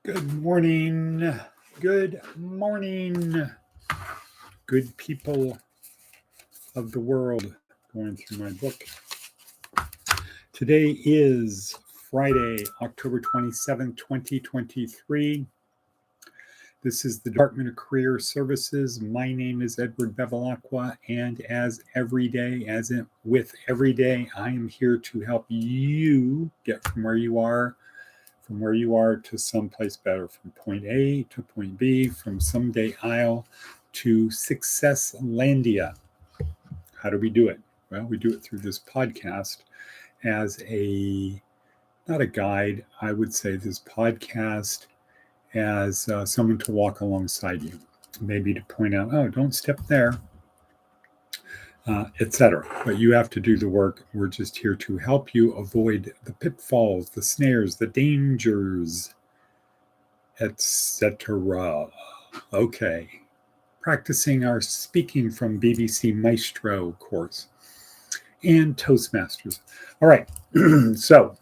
Good morning. Good morning. Good people of the world. Going through my book. Today is Friday, October 27th, 2023. This is the Department of Career Services. My name is Edward Bevilacqua, and as every day, with every day, I am here to help you get from where you are to someplace better, from point A to point B, from someday Isle to Successlandia. How do we do it? Well, we do it through this podcast as not a guide, I would say this podcast as someone to walk alongside you, maybe to point out, oh, don't step there, etc. But you have to do the work. We're just here to help you avoid the pitfalls, the snares, the dangers, etc. Okay. Practicing our Speaking from BBC Maestro course and Toastmasters. All right. So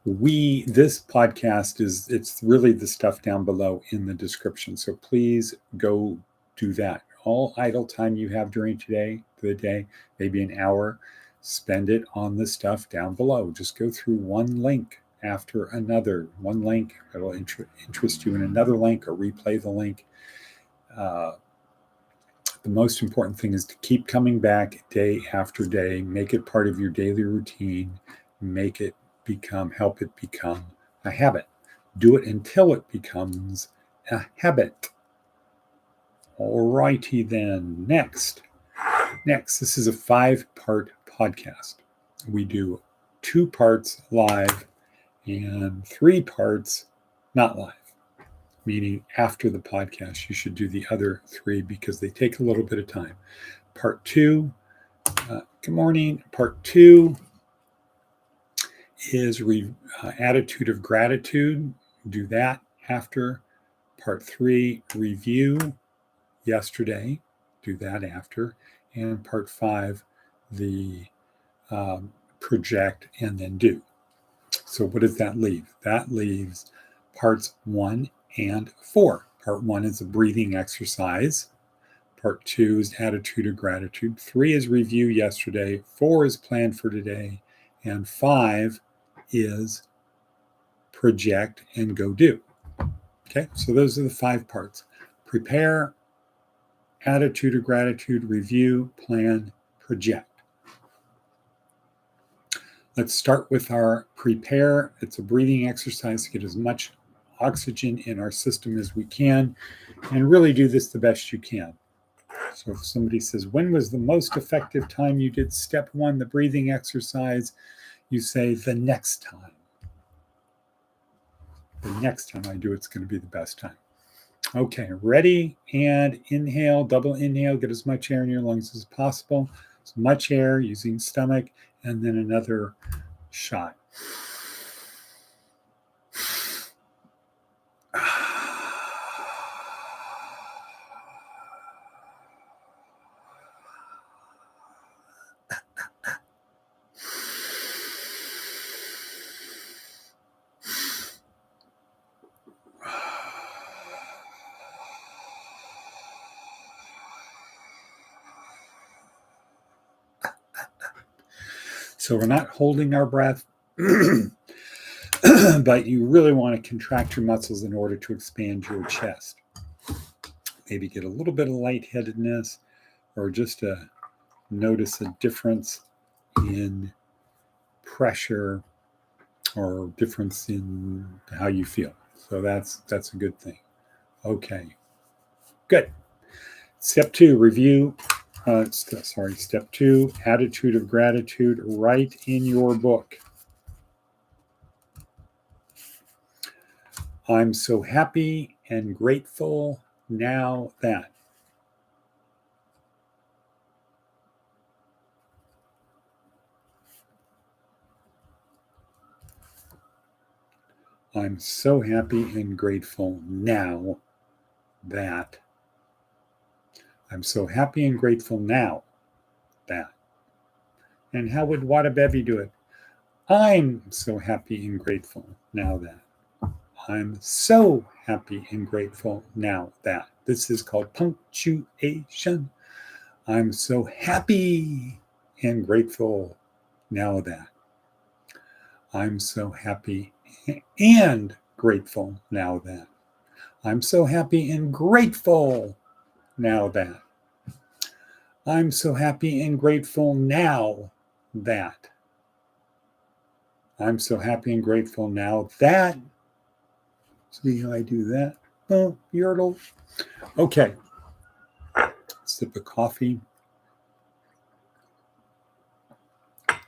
this podcast it's really the stuff down below in the description. So please go do that. All idle time you have during the day, maybe an hour, spend it on the stuff down below. Just go through one link after another. One link, it'll interest you in another link, or replay the link. The most important thing is to keep coming back day after day. Make it part of your daily routine. Help it become a habit. Do it until it becomes a habit. All righty then. Next, this is a 5-part podcast. We do 2 parts live and 3 parts not live, meaning after the podcast, you should do the other 3 because they take a little bit of time. Part 2, good morning. Part 2 is attitude of gratitude. Do that after. Part 3, review yesterday. Do that after. And part 5, the project and then do. So what does that leave? That leaves parts 1 and 4. Part 1 is a breathing exercise. Part 2 is attitude of gratitude. 3 is review yesterday. 4 is plan for today. And 5 is project and go do. Okay, so those are the 5 parts. Prepare, attitude of gratitude, review, plan, project. Let's start with our prepare. It's a breathing exercise to get as much oxygen in our system as we can, and really do this the best you can. So if somebody says, when was the most effective time you did step 1, the breathing exercise? You say, the next time. The next time I do it's going to be the best time. Okay, ready? And inhale, double inhale, get as much air in your lungs as possible. As much air using stomach, and then another shot. So we're not holding our breath, but you really want to contract your muscles in order to expand your chest. Maybe get a little bit of lightheadedness, or just notice a difference in pressure or difference in how you feel. So that's a good thing. Okay, good. Step 2, review. Step 2, attitude of gratitude. Write in your book. I'm so happy and grateful now that. I'm so happy and grateful now that. I'm so happy and grateful now that. And how would Wadabevi do it? I'm so happy and grateful now that. I'm so happy and grateful now that. This is called punctuation. I'm so happy and grateful now that. I'm so happy and grateful now that. I'm so happy and grateful now that. I'm so happy and grateful now that. I'm so happy and grateful now that. See how I do that? Oh, yodel. Okay. Sip of coffee.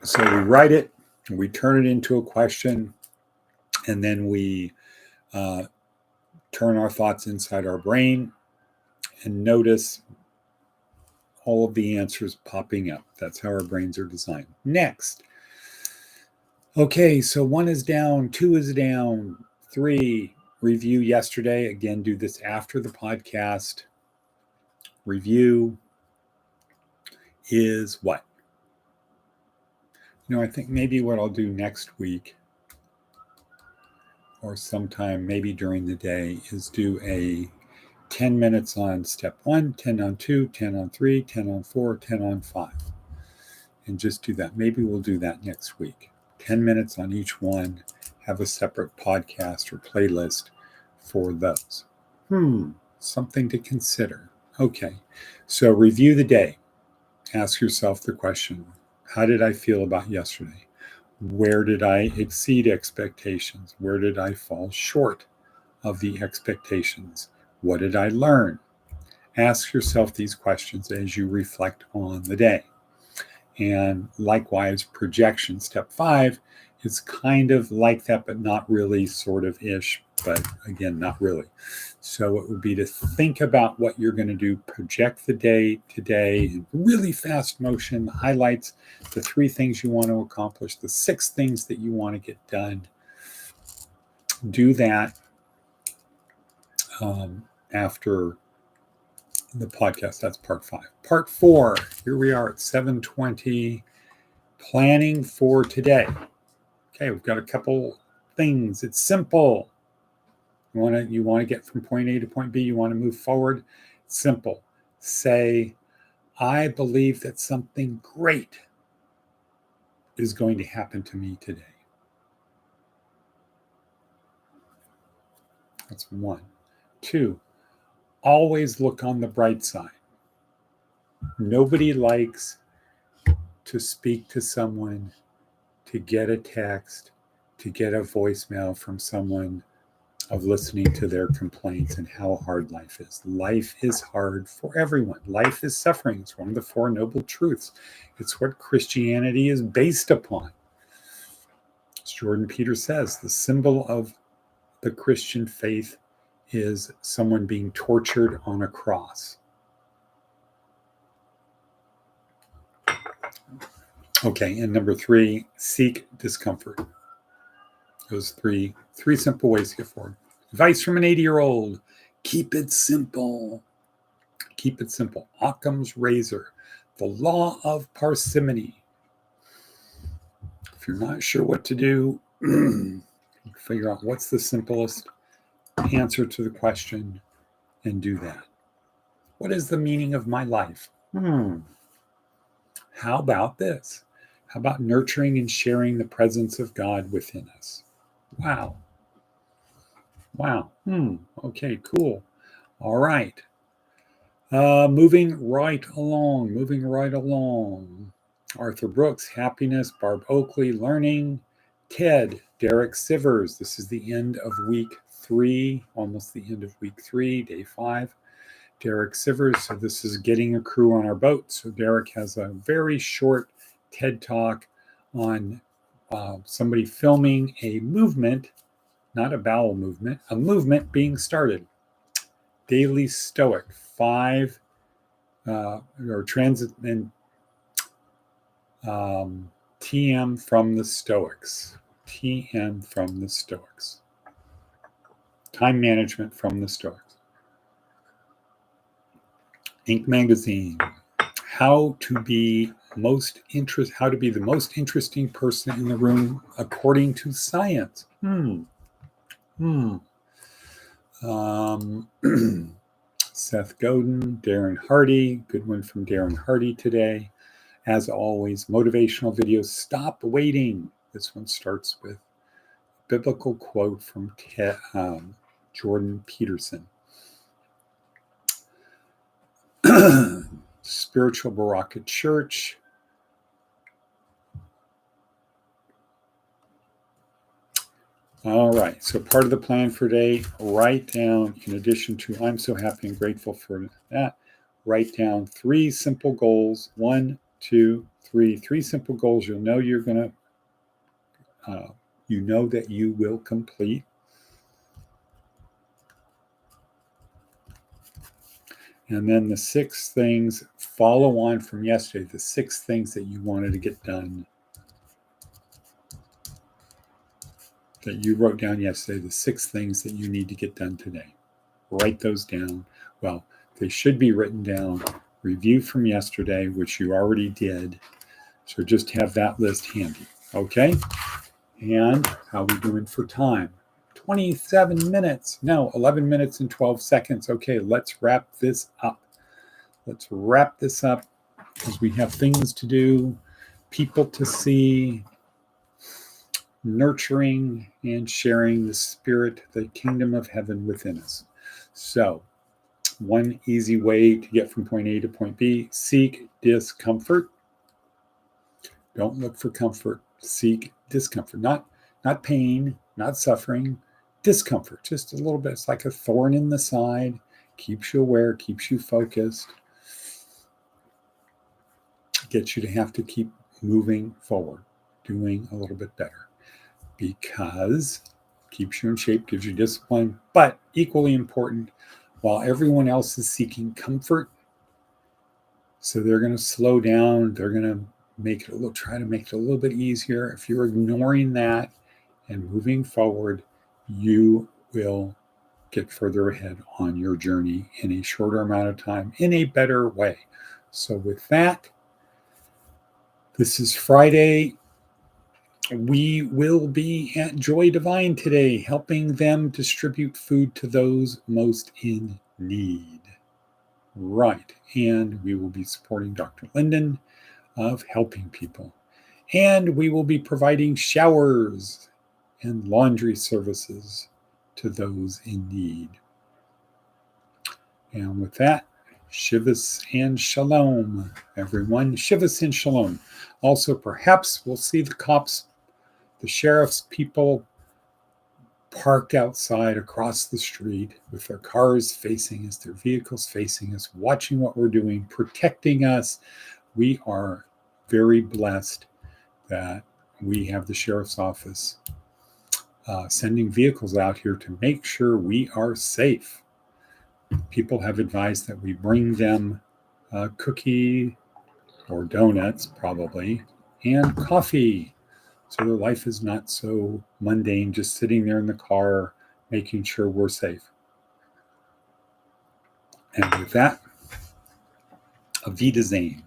So we write it, we turn it into a question, and then we turn our thoughts inside our brain and notice all of the answers popping up. That's how our brains are designed. Next. Okay, so 1 is down, 2 is down, 3, review yesterday. Again, do this after the podcast. Review is what? I think maybe what I'll do next week or sometime maybe during the day is do a 10 minutes on step 1, 10 on 2, 10 on 3, 10 on 4, 10 on 5. And just do that. Maybe we'll do that next week. 10 minutes on each one, have a separate podcast or playlist for those. Something to consider. Okay, so review the day. Ask yourself the question, how did I feel about yesterday? Where did I exceed expectations? Where did I fall short of the expectations? What did I learn? Ask yourself these questions as you reflect on the day. And likewise, projection, step 5, is kind of like that, but not really, sort of ish, but again, not really. So it would be to think about what you're going to do, project the day today in really fast motion, the highlights, the 3 things you want to accomplish, the 6 things that you want to get done. Do that after the podcast. That's part 5. Part 4, here we are at 7:20, planning for today. Okay, we've got a couple things. It's simple. You want to get from point A to point B. You want to move forward. It's simple. Say, I believe that something great is going to happen to me today. That's 1. 2, always look on the bright side. Nobody likes to speak to someone, to get a text, to get a voicemail from someone of listening to their complaints and how hard life is. Life is hard for everyone. Life is suffering. It's one of the 4 noble truths. It's what Christianity is based upon. As Jordan Peter says, the symbol of the Christian faith is someone being tortured on a cross. Okay, and number 3, seek discomfort. Those three simple ways to get forward. Advice from an 80-year-old. Keep it simple. Keep it simple. Occam's razor. The law of parsimony. If you're not sure what to do, figure out what's the simplest answer to the question and do that. What is the meaning of my life? How about this? How about nurturing and sharing the presence of God within us? Wow. Okay, cool. All right. Moving right along. Arthur Brooks, happiness. Barb Oakley, learning. Ted, Derek Sivers. This is the end of week 3, almost the end of week 3, day 5. Derek Sivers. So this is getting a crew on our boat. So Derek has a very short TED Talk on somebody filming a movement, not a bowel movement, a movement being started. Daily Stoic, 5 or transit and TM from the Stoics. TM from the Stoics. Time management from the Stoics. Inc. Magazine. How to be the most interesting person in the room according to science. Seth Godin, Darren Hardy, good one from Darren Hardy today. As always, motivational videos. Stop waiting. This one starts with a biblical quote from Jordan Peterson. Spiritual Baraka Church. All right, so part of the plan for today, write down, in addition to I'm so happy and grateful for that, write down 3 simple goals. 1, 2, 3. 3 simple goals you'll know you're going to, you know that you will complete. And then the 6 things follow on from yesterday, the 6 things that you wanted to get done, that you wrote down yesterday, the 6 things that you need to get done today. Write those down. Well, they should be written down. Review from yesterday, which you already did. So just have that list handy. Okay? And how are we doing for time? 27 minutes. No, 11 minutes and 12 seconds. Okay, let's wrap this up. Let's wrap this up because we have things to do, people to see, nurturing and sharing the spirit, the kingdom of heaven within us. So, one easy way to get from point A to point B, seek discomfort. Don't look for comfort, seek discomfort. Not pain, not suffering, discomfort. Just a little bit. It's like a thorn in the side, keeps you aware, keeps you focused, gets you to have to keep moving forward, doing a little bit better. Because keeps you in shape, gives you discipline, but equally important, while everyone else is seeking comfort, so they're going to slow down, they're going to try to make it a little bit easier. If you're ignoring that and moving forward, you will get further ahead on your journey in a shorter amount of time, in a better way. So with that, this is Friday. We will be at Joy Divine today, helping them distribute food to those most in need. Right. And we will be supporting Dr. Linden of helping people. And we will be providing showers and laundry services to those in need. And with that, Shivas and Shalom, everyone. Shivas and Shalom. Also, perhaps we'll see the cops, the sheriff's people parked outside across the street with their cars facing us, their vehicles facing us, watching what we're doing, protecting us. We are very blessed that we have the sheriff's office sending vehicles out here to make sure we are safe. People have advised that we bring them a cookie or donuts, probably, and coffee, so their life is not so mundane, just sitting there in the car, making sure we're safe. And with that, Auf Wiedersehen.